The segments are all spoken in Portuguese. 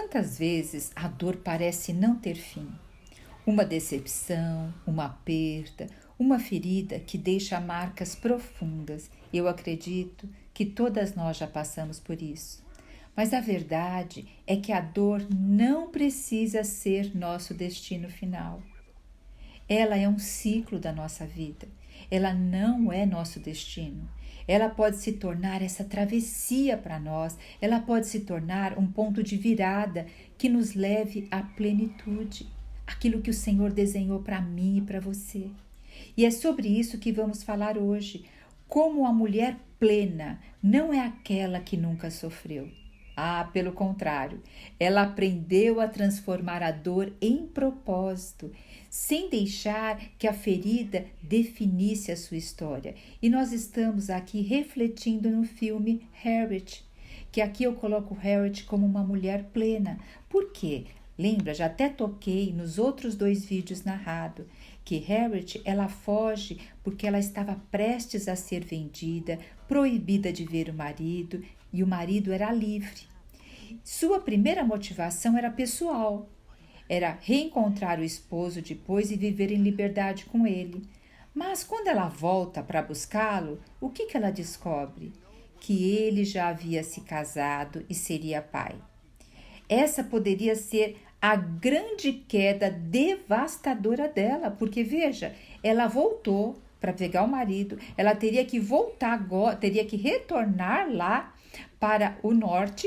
Quantas vezes a dor parece não ter fim? Uma decepção, uma perda, uma ferida que deixa marcas profundas. Eu acredito que todas nós já passamos por isso. Mas a verdade é que a dor não precisa ser nosso destino final. Ela é um ciclo da nossa vida. Ela não é nosso destino. Ela pode se tornar essa travessia para nós. Ela pode se tornar um ponto de virada que nos leve à plenitude. Aquilo que o Senhor desenhou para mim e para você. E é sobre isso que vamos falar hoje. Como a mulher plena não é aquela que nunca sofreu. Pelo contrário, ela aprendeu a transformar a dor em propósito, sem deixar que a ferida definisse a sua história. E nós estamos aqui refletindo no filme Harriet, que aqui eu coloco Harriet como uma mulher plena. Por quê? Lembra, já até toquei nos outros 2 vídeos narrados, que Harriet, ela foge porque ela estava prestes a ser vendida, proibida de ver o marido, e o marido era livre. Sua primeira motivação era pessoal, era reencontrar o esposo depois e viver em liberdade com ele. Mas quando ela volta para buscá-lo, o que ela descobre? Que ele já havia se casado e seria pai. Essa poderia ser a grande queda devastadora dela, porque veja, ela voltou para pegar o marido, ela teria que voltar agora, teria que retornar lá para o norte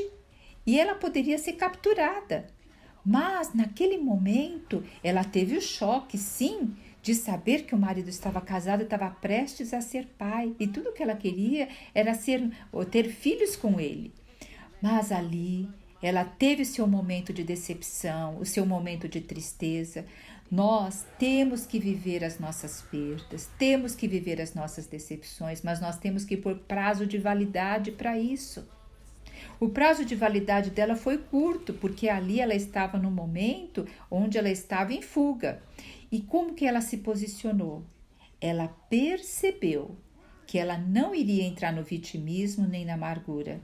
e ela poderia ser capturada. Mas naquele momento ela teve o choque, sim, de saber que o marido estava casado, estava prestes a ser pai e tudo que ela queria era ter filhos com ele. Mas ali ela teve o seu momento de decepção, o seu momento de tristeza. Nós temos que viver as nossas perdas, temos que viver as nossas decepções, mas nós temos que pôr prazo de validade para isso. O prazo de validade dela foi curto, porque ali ela estava no momento onde ela estava em fuga. E como que ela se posicionou? Ela percebeu que ela não iria entrar no vitimismo nem na amargura.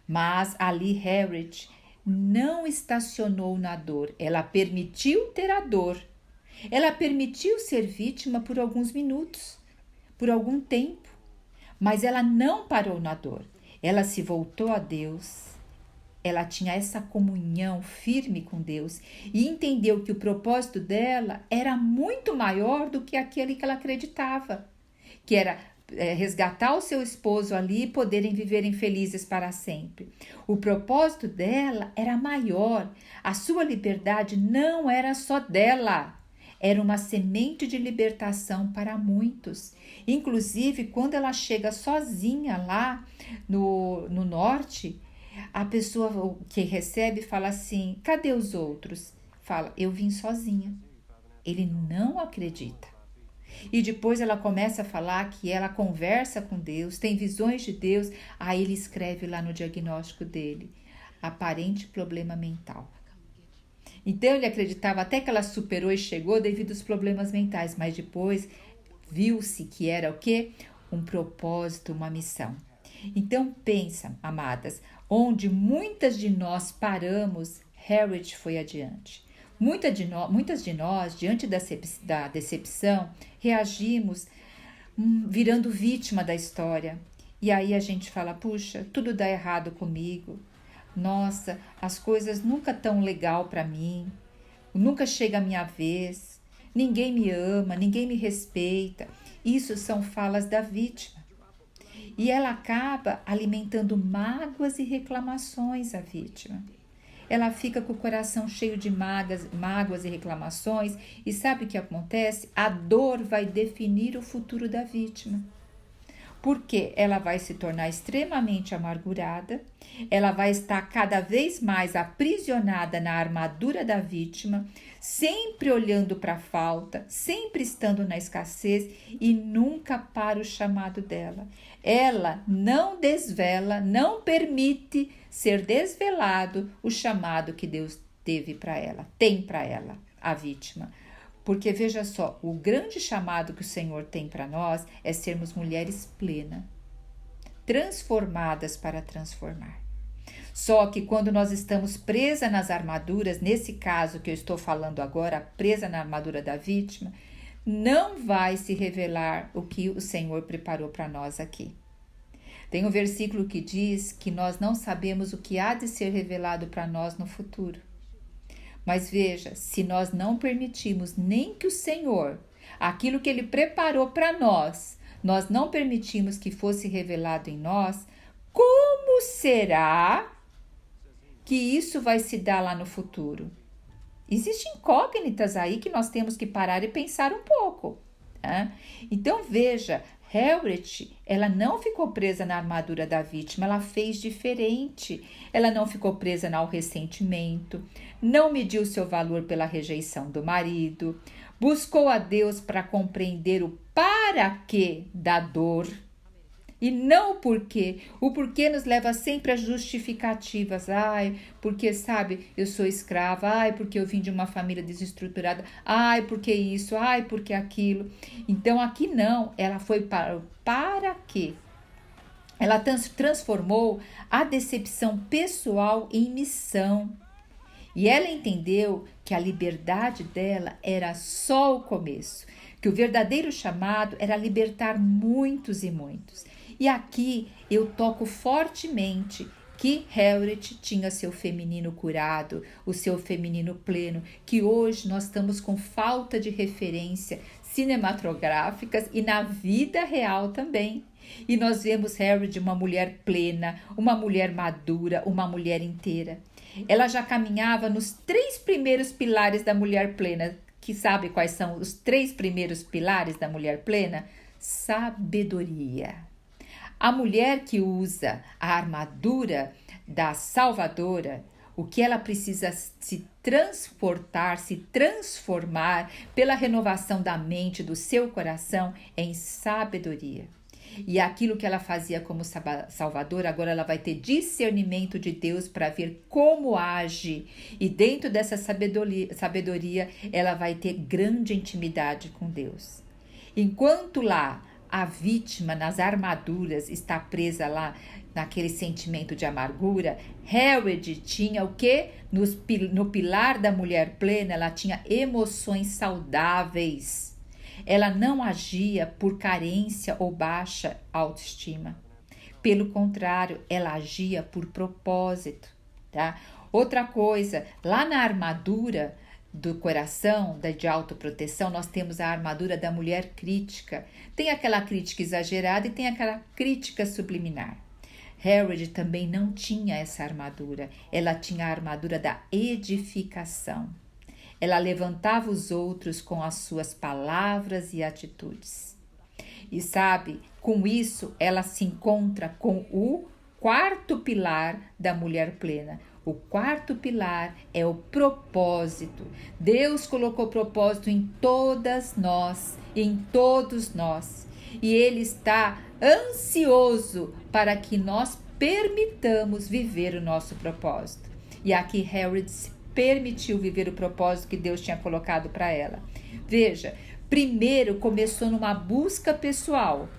Mas ali Harriet não estacionou na dor, ela permitiu ter a dor. Ela permitiu ser vítima por alguns minutos, por algum tempo, mas ela não parou na dor. Ela se voltou a Deus, ela tinha essa comunhão firme com Deus e entendeu que o propósito dela era muito maior do que aquele que ela acreditava, que era resgatar o seu esposo ali e poderem viverem felizes para sempre. O propósito dela era maior, a sua liberdade não era só dela, era uma semente de libertação para muitos. Inclusive, quando ela chega sozinha lá no norte, a pessoa que recebe fala assim, cadê os outros? Fala, eu vim sozinha. Ele não acredita. E depois ela começa a falar que ela conversa com Deus, tem visões de Deus. Aí ele escreve lá no diagnóstico dele, aparente problema mental. Então ele acreditava até que ela superou e chegou devido aos problemas mentais, mas depois viu-se que era o quê? Um propósito, uma missão. Então pensa, amadas, onde muitas de nós paramos, Harriet foi adiante. Muitas de nós, diante da decepção, reagimos virando vítima da história. E aí a gente fala, puxa, tudo dá errado comigo. Nossa, as coisas nunca tão legal para mim. Nunca chega a minha vez. Ninguém me ama, ninguém me respeita. Isso são falas da vítima. E ela acaba alimentando mágoas e reclamações à vítima. Ela fica com o coração cheio de mágoas e reclamações. E sabe o que acontece? A dor vai definir o futuro da vítima. Porque ela vai se tornar extremamente amargurada, ela vai estar cada vez mais aprisionada na armadura da vítima, sempre olhando para a falta, sempre estando na escassez e nunca para o chamado dela. Ela não desvela, não permite ser desvelado o chamado que Deus teve para ela, tem para ela, a vítima. Porque veja só, o grande chamado que o Senhor tem para nós é sermos mulheres plenas, transformadas para transformar. Só que quando nós estamos presa nas armaduras, nesse caso que eu estou falando agora, presa na armadura da vítima, não vai se revelar o que o Senhor preparou para nós aqui. Tem um versículo que diz que nós não sabemos o que há de ser revelado para nós no futuro. Mas veja, se nós não permitimos nem que o Senhor, aquilo que Ele preparou para nós não permitimos que fosse revelado em nós, como será que isso vai se dar lá no futuro? Existem incógnitas aí que nós temos que parar e pensar um pouco. Né? Então veja, Harriet, ela não ficou presa na armadura da vítima, ela fez diferente. Ela não ficou presa ao ressentimento, não mediu seu valor pela rejeição do marido, buscou a Deus para compreender o para quê da dor e não o porquê. O porquê nos leva sempre a justificativas. Ai, porque, sabe, eu sou escrava. Ai, porque eu vim de uma família desestruturada. Ai, porque isso. Ai, porque aquilo. Então, aqui não. Ela foi para quê? Ela transformou a decepção pessoal em missão. E ela entendeu que a liberdade dela era só o começo. Que o verdadeiro chamado era libertar muitos e muitos. E aqui eu toco fortemente que Harriet tinha seu feminino curado, o seu feminino pleno, que hoje nós estamos com falta de referência cinematográficas e na vida real também. E nós vemos Harriet uma mulher plena, uma mulher madura, uma mulher inteira. Ela já caminhava nos 3 primeiros pilares da mulher plena. Que sabe quais são os 3 primeiros pilares da mulher plena? Sabedoria. A mulher que usa a armadura da Salvadora, o que ela precisa se transportar, se transformar pela renovação da mente, do seu coração, é em sabedoria. E aquilo que ela fazia como salvadora, agora ela vai ter discernimento de Deus para ver como age. E dentro dessa sabedoria, ela vai ter grande intimidade com Deus. Enquanto lá a vítima nas armaduras está presa lá naquele sentimento de amargura, Harriet tinha o quê? No pilar da mulher plena, ela tinha emoções saudáveis. Ela não agia por carência ou baixa autoestima. Pelo contrário, ela agia por propósito, tá? Outra coisa, lá na armadura do coração, de autoproteção, nós temos a armadura da mulher crítica. Tem aquela crítica exagerada e tem aquela crítica subliminar. Harriet também não tinha essa armadura. Ela tinha a armadura da edificação. Ela levantava os outros com as suas palavras e atitudes. E sabe, com isso ela se encontra com o 4º pilar da mulher plena. O 4º pilar é o propósito. Deus colocou propósito em todas nós, em todos nós. E Ele está ansioso para que nós permitamos viver o nosso propósito. E aqui Harriet permitiu viver o propósito que Deus tinha colocado para ela. Veja, primeiro começou numa busca pessoal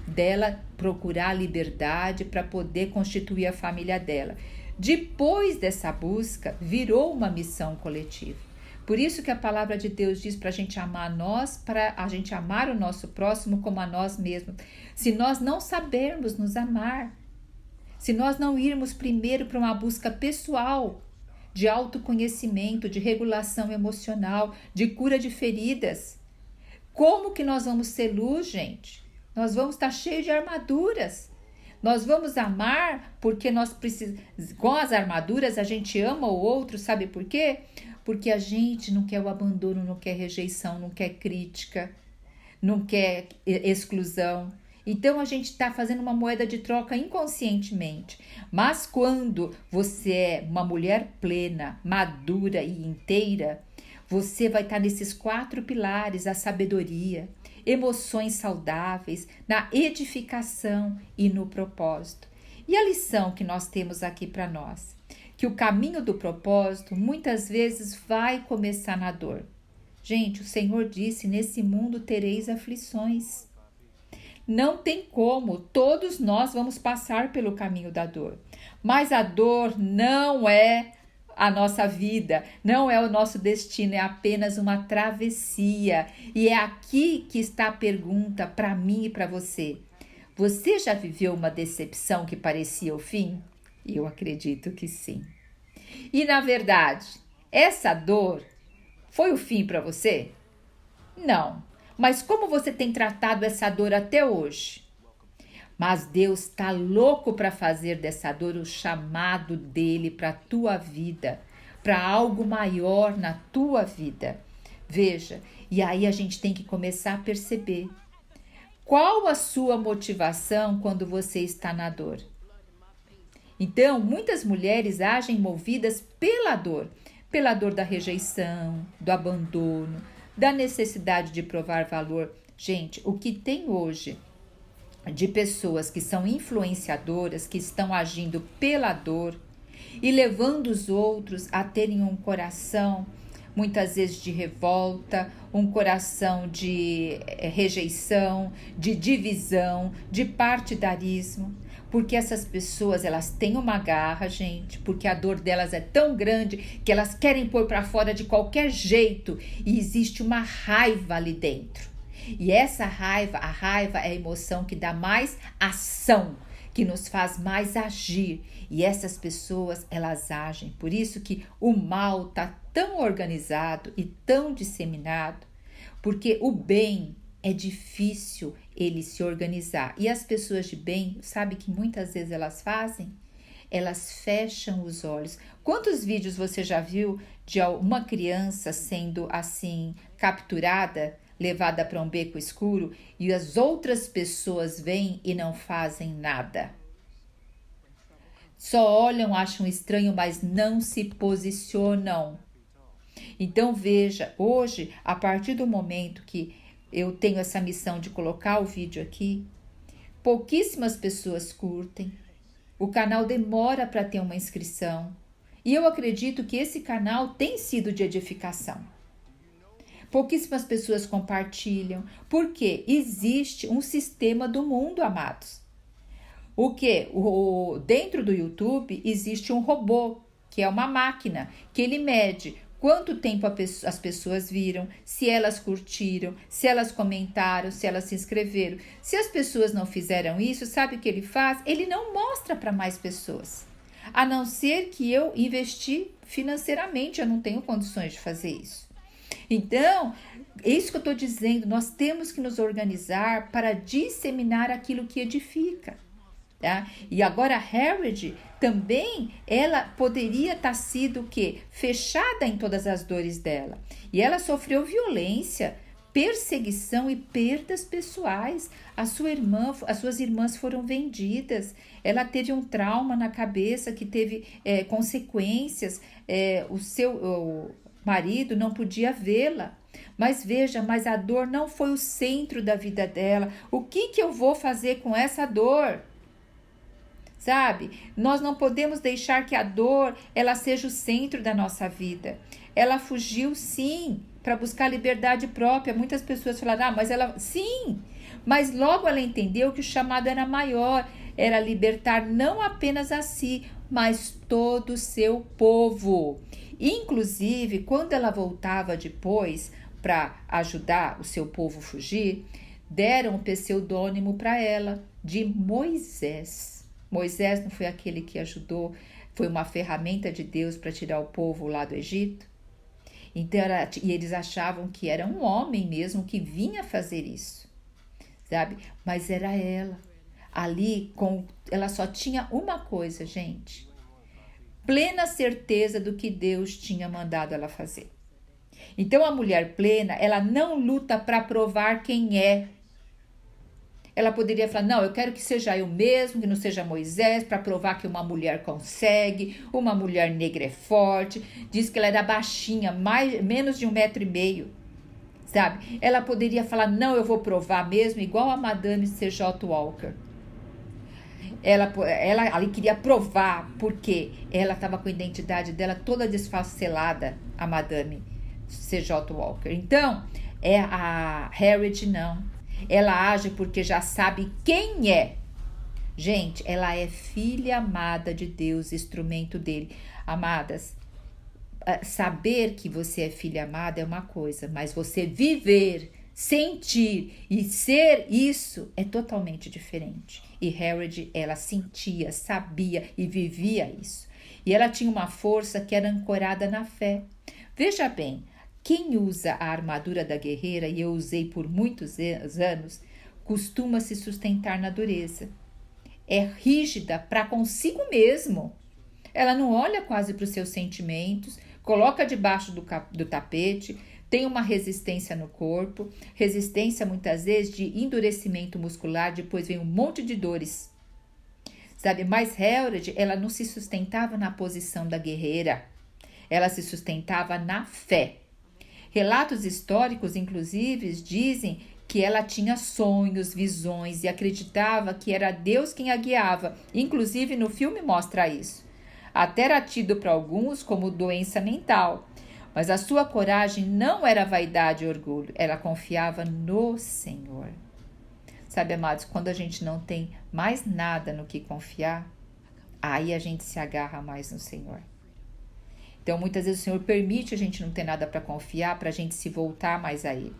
dela procurar liberdade para poder constituir a família dela. Depois dessa busca, virou uma missão coletiva. Por isso que a palavra de Deus diz para a gente amar nós, para a gente amar o nosso próximo como a nós mesmos. Se nós não sabermos nos amar, se nós não irmos primeiro para uma busca pessoal, de autoconhecimento, de regulação emocional, de cura de feridas, como que nós vamos ser luz, gente? Nós vamos estar cheios de armaduras. Nós vamos amar porque nós precisamos. Com as armaduras a gente ama o outro, sabe por quê? Porque a gente não quer o abandono, não quer rejeição, não quer crítica, não quer exclusão. Então a gente está fazendo uma moeda de troca inconscientemente. Mas quando você é uma mulher plena, madura e inteira, você vai estar nesses 4 pilares: a sabedoria, emoções saudáveis, na edificação e no propósito. E a lição que nós temos aqui para nós? Que o caminho do propósito muitas vezes vai começar na dor. Gente, o Senhor disse: nesse mundo tereis aflições. Não tem como, todos nós vamos passar pelo caminho da dor. Mas a dor não é a nossa vida, não é o nosso destino, é apenas uma travessia. E é aqui que está a pergunta para mim e para você. Você já viveu uma decepção que parecia o fim? Eu acredito que sim. E na verdade, essa dor foi o fim para você? Não. Mas como você tem tratado essa dor até hoje? Mas Deus está louco para fazer dessa dor o chamado dele para a tua vida, para algo maior na tua vida. Veja, e aí a gente tem que começar a perceber qual a sua motivação quando você está na dor. Então, muitas mulheres agem movidas pela dor da rejeição, do abandono, da necessidade de provar valor. Gente, o que tem hoje de pessoas que são influenciadoras, que estão agindo pela dor e levando os outros a terem um coração, muitas vezes de revolta, um coração de rejeição, de divisão, de partidarismo. Porque essas pessoas, elas têm uma garra, gente, porque a dor delas é tão grande que elas querem pôr para fora de qualquer jeito e existe uma raiva ali dentro. E essa raiva, a raiva é a emoção que dá mais ação, que nos faz mais agir. E essas pessoas, elas agem. Por isso que o mal está tão organizado e tão disseminado, porque o bem é difícil ele se organizar. E as pessoas de bem, sabe que muitas vezes elas fazem? Elas fecham os olhos. Quantos vídeos você já viu de uma criança sendo assim capturada, levada para um beco escuro e as outras pessoas vêm e não fazem nada? Só olham, acham estranho, mas não se posicionam. Então veja, hoje, a partir do momento que eu tenho essa missão de colocar o vídeo aqui, pouquíssimas pessoas curtem, o canal demora para ter uma inscrição e eu acredito que esse canal tem sido de edificação. Pouquíssimas pessoas compartilham, porque existe um sistema do mundo, amados. Dentro do YouTube existe um robô, que é uma máquina, que ele mede quanto tempo as pessoas viram, se elas curtiram, se elas comentaram, se elas se inscreveram. Se as pessoas não fizeram isso, sabe o que ele faz? Ele não mostra para mais pessoas. A não ser que eu investi financeiramente, eu não tenho condições de fazer isso. Então, é isso que eu estou dizendo, nós temos que nos organizar para disseminar aquilo que edifica. Tá? E agora a Harriet também, ela poderia estar sido o quê? Fechada em todas as dores dela. E ela sofreu violência, perseguição e perdas pessoais. As suas irmãs foram vendidas. Ela teve um trauma na cabeça que teve consequências. O seu marido não podia vê-la. Mas veja, mas a dor não foi o centro da vida dela. O que eu vou fazer com essa dor? Sabe? Nós não podemos deixar que a dor ela seja o centro da nossa vida. Ela fugiu sim para buscar liberdade própria. Muitas pessoas falaram, mas ela... Sim, mas logo ela entendeu que o chamado era maior. Era libertar não apenas a si, mas todo o seu povo. Inclusive, quando ela voltava depois para ajudar o seu povo a fugir, deram o pseudônimo para ela de Moisés. Moisés não foi aquele que ajudou, foi uma ferramenta de Deus para tirar o povo lá do Egito? Então, e eles achavam que era um homem mesmo que vinha fazer isso, sabe? Mas era ela. Ali, ela só tinha uma coisa, gente. Plena certeza do que Deus tinha mandado ela fazer. Então, a mulher plena, ela não luta para provar quem é. Ela poderia falar, não, eu quero que seja eu mesmo, que não seja Moisés, para provar que uma mulher consegue, uma mulher negra é forte. Diz que ela era baixinha, menos de 1,5 metro, sabe? Ela poderia falar, não, eu vou provar mesmo, igual a Madame C.J. Walker. Ela ali queria provar, porque ela estava com a identidade dela toda desfacelada, a Madame C.J. Walker. Então, a Harriet não. Ela age porque já sabe quem é. Gente, ela é filha amada de Deus, instrumento dele. Amadas, saber que você é filha amada é uma coisa, mas você viver, sentir e ser isso é totalmente diferente. E Harriet, ela sentia, sabia e vivia isso. E ela tinha uma força que era ancorada na fé. Veja bem, quem usa a armadura da guerreira, e eu usei por muitos anos, costuma se sustentar na dureza. É rígida para consigo mesmo. Ela não olha quase para os seus sentimentos, coloca debaixo do tapete, tem uma resistência no corpo, resistência muitas vezes de endurecimento muscular, depois vem um monte de dores. Sabe, mas Harriet, ela não se sustentava na posição da guerreira, ela se sustentava na fé. Relatos históricos, inclusive, dizem que ela tinha sonhos, visões e acreditava que era Deus quem a guiava. Inclusive, no filme mostra isso. Até era tido para alguns como doença mental. Mas a sua coragem não era vaidade e orgulho. Ela confiava no Senhor. Sabe, amados, quando a gente não tem mais nada no que confiar, aí a gente se agarra mais no Senhor. Então, muitas vezes o Senhor permite a gente não ter nada para confiar, para a gente se voltar mais a Ele.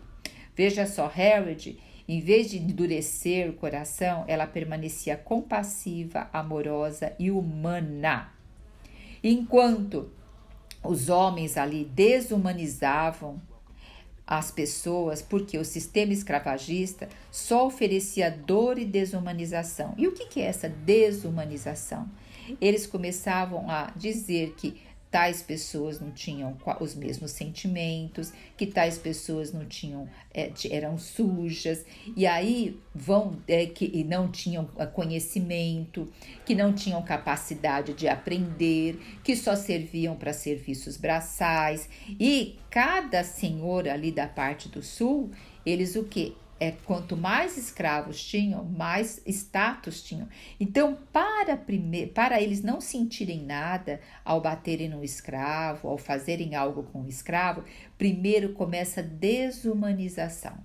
Veja só, Harriet, em vez de endurecer o coração, ela permanecia compassiva, amorosa e humana. Enquanto os homens ali desumanizavam as pessoas, porque o sistema escravagista só oferecia dor e desumanização. E o que é essa desumanização? Eles começavam a dizer que tais pessoas não tinham os mesmos sentimentos, que tais pessoas não tinham, eram sujas, e aí que não tinham conhecimento, que não tinham capacidade de aprender, que só serviam para serviços braçais. E cada senhor ali da parte do sul, eles o quê? Quanto mais escravos tinham, mais status tinham. Então, para eles não sentirem nada ao baterem no escravo, ao fazerem algo com o escravo, primeiro começa a desumanização.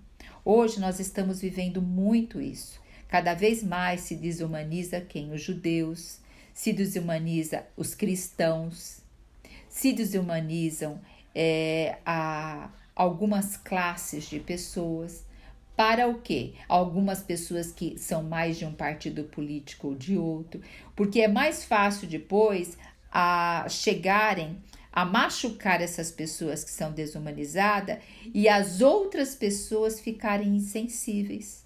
Hoje nós estamos vivendo muito isso. Cada vez mais se desumaniza quem? Os judeus, se desumaniza os cristãos, se desumanizam algumas classes de pessoas. Para o quê? Algumas pessoas que são mais de um partido político ou de outro, porque é mais fácil depois chegarem a machucar essas pessoas que são desumanizadas e as outras pessoas ficarem insensíveis.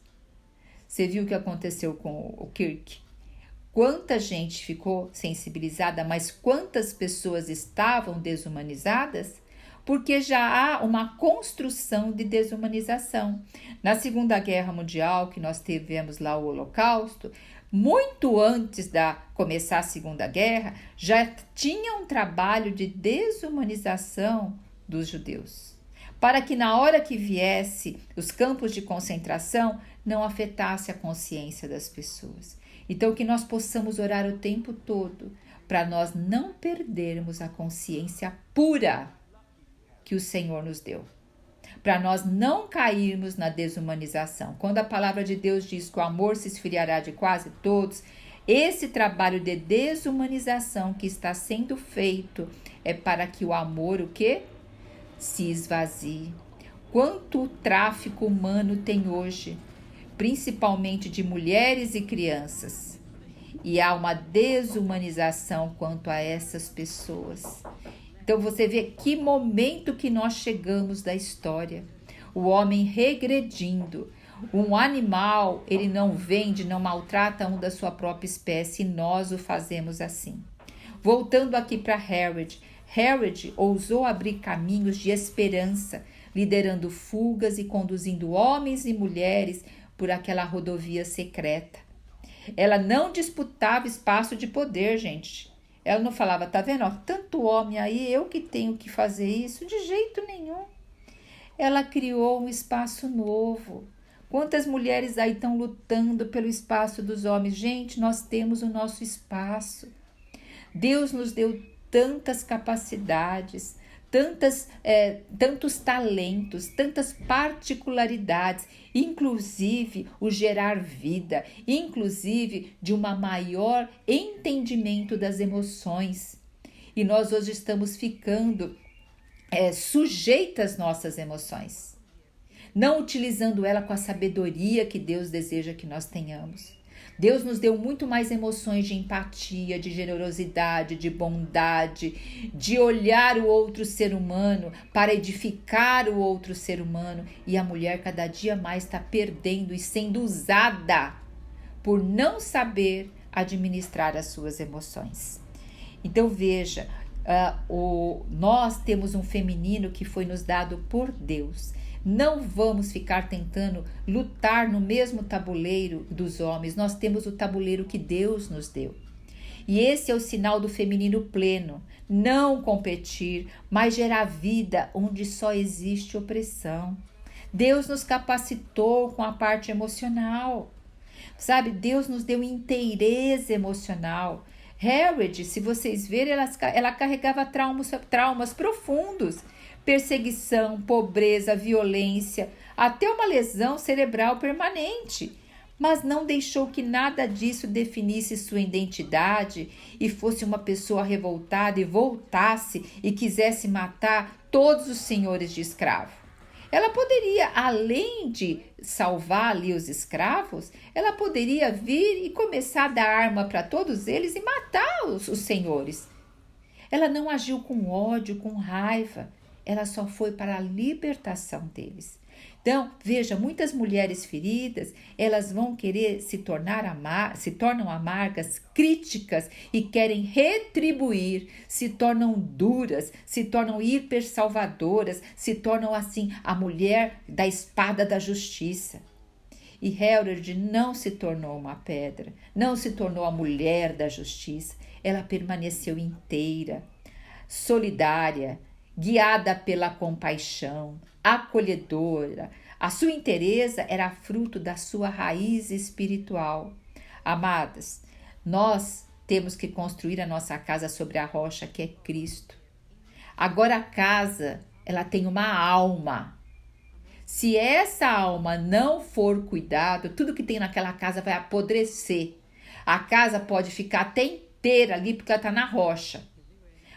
Você viu o que aconteceu com o Kirk? Quanta gente ficou sensibilizada, mas quantas pessoas estavam desumanizadas? Porque já há uma construção de desumanização. Na Segunda Guerra Mundial, que nós tivemos lá o Holocausto, muito antes de começar a Segunda Guerra, já tinha um trabalho de desumanização dos judeus, para que na hora que viesse os campos de concentração não afetasse a consciência das pessoas. Então, que nós possamos orar o tempo todo para nós não perdermos a consciência pura que o Senhor nos deu, para nós não cairmos na desumanização. Quando a palavra de Deus diz que o amor se esfriará de quase todos, esse trabalho de desumanização que está sendo feito é para que o amor, o quê? Se esvazie. Quanto tráfico humano tem hoje, principalmente de mulheres e crianças, e há uma desumanização quanto a essas pessoas. Então você vê que momento que nós chegamos da história. O homem regredindo. Um animal, ele não vende, não maltrata um da sua própria espécie, e nós o fazemos assim. Voltando aqui para Harriet. Harriet ousou abrir caminhos de esperança, liderando fugas e conduzindo homens e mulheres por aquela rodovia secreta. Ela não disputava espaço de poder, gente. Ela não falava, tá vendo, ó, tanto homem aí, eu que tenho que fazer isso, de jeito nenhum. Ela criou um espaço novo. Quantas mulheres aí estão lutando pelo espaço dos homens? Gente, nós temos o nosso espaço. Deus nos deu tantas capacidades, tantos talentos, tantas particularidades, inclusive o gerar vida, inclusive de um maior entendimento das emoções. E nós hoje estamos ficando sujeitas às nossas emoções, não utilizando ela com a sabedoria que Deus deseja que nós tenhamos. Deus nos deu muito mais emoções de empatia, de generosidade, de bondade, de olhar o outro ser humano para edificar o outro ser humano. E a mulher cada dia mais está perdendo e sendo usada por não saber administrar as suas emoções. Então veja, nós temos um feminino que foi nos dado por Deus. Não vamos ficar tentando lutar no mesmo tabuleiro dos homens. Nós temos o tabuleiro que Deus nos deu. E esse é o sinal do feminino pleno. Não competir, mas gerar vida onde só existe opressão. Deus nos capacitou com a parte emocional. Sabe, Deus nos deu inteireza emocional. Harriet, se vocês verem, ela carregava traumas profundos. Perseguição, pobreza, violência, até uma lesão cerebral permanente. Mas não deixou que nada disso definisse sua identidade e fosse uma pessoa revoltada e voltasse e quisesse matar todos os senhores de escravo. Ela poderia, além de salvar ali os escravos, ela poderia vir e começar a dar arma para todos eles e matar os senhores. Ela não agiu com ódio, com raiva. Ela só foi para a libertação deles. Então, veja, muitas mulheres feridas, elas vão querer se tornam amargas, críticas e querem retribuir, se tornam duras, se tornam hipersalvadoras, se tornam assim a mulher da espada da justiça. E Harriet não se tornou uma pedra, não se tornou a mulher da justiça, ela permaneceu inteira, solidária, guiada pela compaixão, acolhedora. A sua inteireza era fruto da sua raiz espiritual. Amadas, nós temos que construir a nossa casa sobre a rocha que é Cristo. Agora a casa, ela tem uma alma. Se essa alma não for cuidada, tudo que tem naquela casa vai apodrecer. A casa pode ficar até inteira ali porque ela está na rocha.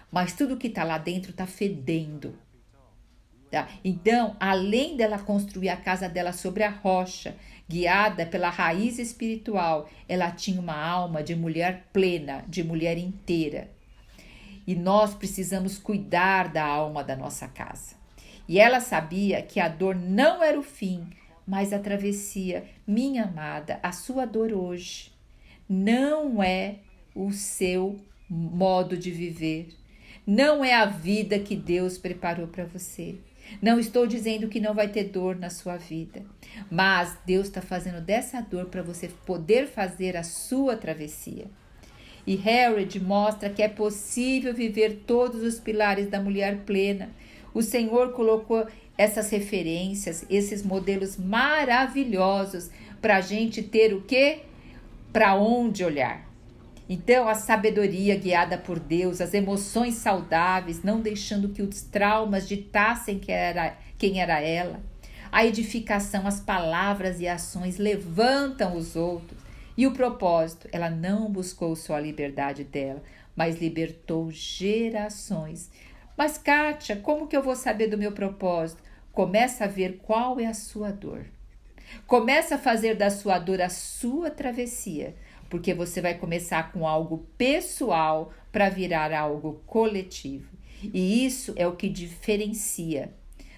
Mas tudo que está lá dentro está fedendo. Tá? Então, além dela construir a casa dela sobre a rocha, guiada pela raiz espiritual, ela tinha uma alma de mulher plena, de mulher inteira. E nós precisamos cuidar da alma da nossa casa. E ela sabia que a dor não era o fim, mas a travessia. Minha amada, a sua dor hoje não é o seu modo de viver. Não é a vida que Deus preparou para você. Não estou dizendo que não vai ter dor na sua vida, mas Deus está fazendo dessa dor para você poder fazer a sua travessia. E Harriet mostra que é possível viver todos os pilares da mulher plena. O Senhor colocou essas referências, esses modelos maravilhosos para a gente ter o quê? Para onde olhar. Então, a sabedoria guiada por Deus, as emoções saudáveis, não deixando que os traumas ditassem quem era ela. A edificação, as palavras e ações levantam os outros. E o propósito, ela não buscou só a liberdade dela, mas libertou gerações. Mas, Kátia, como que eu vou saber do meu propósito? Começa a ver qual é a sua dor. Começa a fazer da sua dor a sua travessia. Porque você vai começar com algo pessoal para virar algo coletivo. E isso é o que diferencia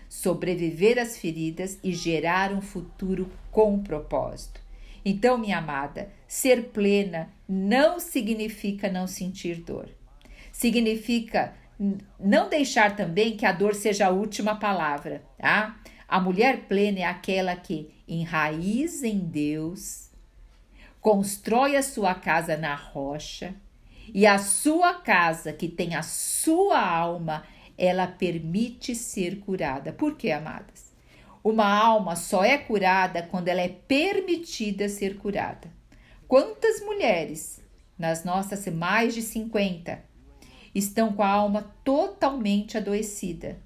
sobreviver às feridas e gerar um futuro com propósito. Então, minha amada, ser plena não significa não sentir dor. Significa não deixar também que a dor seja a última palavra, tá? A mulher plena é aquela que enraiza em Deus, constrói a sua casa na rocha e a sua casa, que tem a sua alma, ela permite ser curada. Por quê, amadas? Uma alma só é curada quando ela é permitida ser curada. Quantas mulheres, nas nossas mais de 50, estão com a alma totalmente adoecida,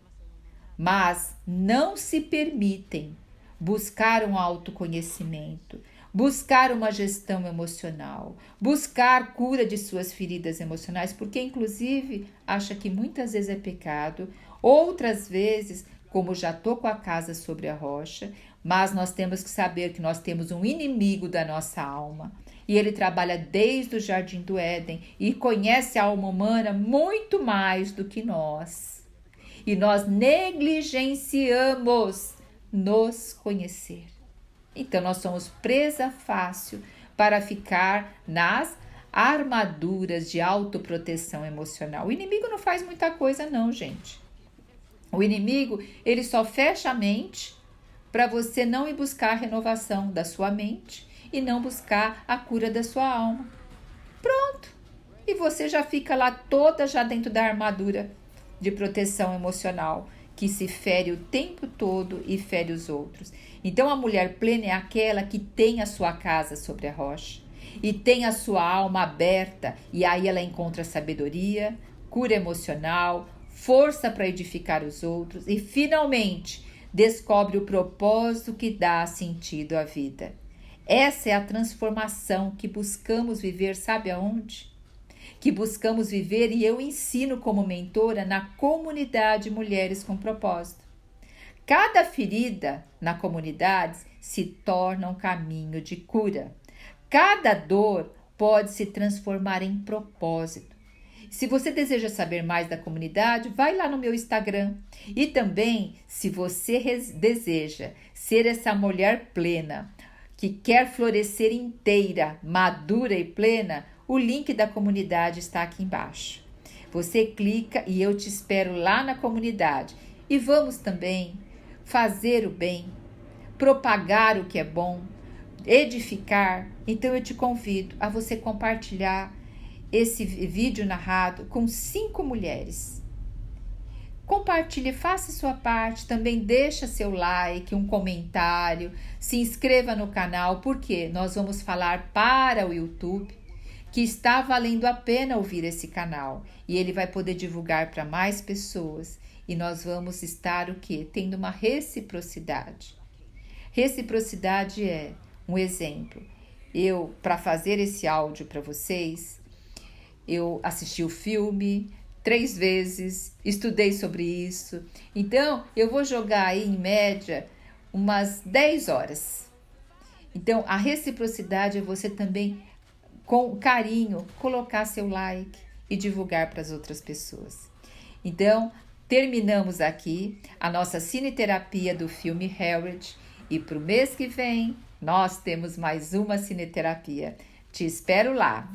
mas não se permitem buscar um autoconhecimento, buscar uma gestão emocional, buscar cura de suas feridas emocionais, porque inclusive acha que muitas vezes é pecado, outras vezes, como já estou com a casa sobre a rocha, mas nós temos que saber que nós temos um inimigo da nossa alma. E ele trabalha desde o Jardim do Éden e conhece a alma humana muito mais do que nós. E nós negligenciamos nos conhecer. Então nós somos presa fácil para ficar nas armaduras de autoproteção emocional. O inimigo não faz muita coisa não, gente. O inimigo, ele só fecha a mente para você não ir buscar a renovação da sua mente e não buscar a cura da sua alma. Pronto! E você já fica lá toda já dentro da armadura de proteção emocional, que se fere o tempo todo e fere os outros. Então a mulher plena é aquela que tem a sua casa sobre a rocha e tem a sua alma aberta, e aí ela encontra sabedoria, cura emocional, força para edificar os outros e finalmente descobre o propósito que dá sentido à vida. Essa é a transformação que buscamos viver, sabe aonde? Que buscamos viver, e eu ensino como mentora na comunidade Mulheres com Propósito. Cada ferida na comunidade se torna um caminho de cura. Cada dor pode se transformar em propósito. Se você deseja saber mais da comunidade, vai lá no meu Instagram. E também, se você deseja ser essa mulher plena, que quer florescer inteira, madura e plena, o link da comunidade está aqui embaixo. Você clica e eu te espero lá na comunidade. E vamos também fazer o bem, propagar o que é bom, edificar. Então eu te convido a você compartilhar esse vídeo narrado com 5 mulheres. Compartilhe, faça sua parte, também deixa seu like, um comentário, se inscreva no canal, porque nós vamos falar para o YouTube que está valendo a pena ouvir esse canal e ele vai poder divulgar para mais pessoas e nós vamos estar o quê? Tendo uma reciprocidade. Reciprocidade é um exemplo. Eu, para fazer esse áudio para vocês, eu assisti o filme 3 vezes, estudei sobre isso. Então, eu vou jogar aí em média umas 10 horas. Então, a reciprocidade é você também, com carinho, colocar seu like e divulgar para as outras pessoas. Então, terminamos aqui a nossa cineterapia do filme Harold e para o mês que vem nós temos mais uma cineterapia. Te espero lá!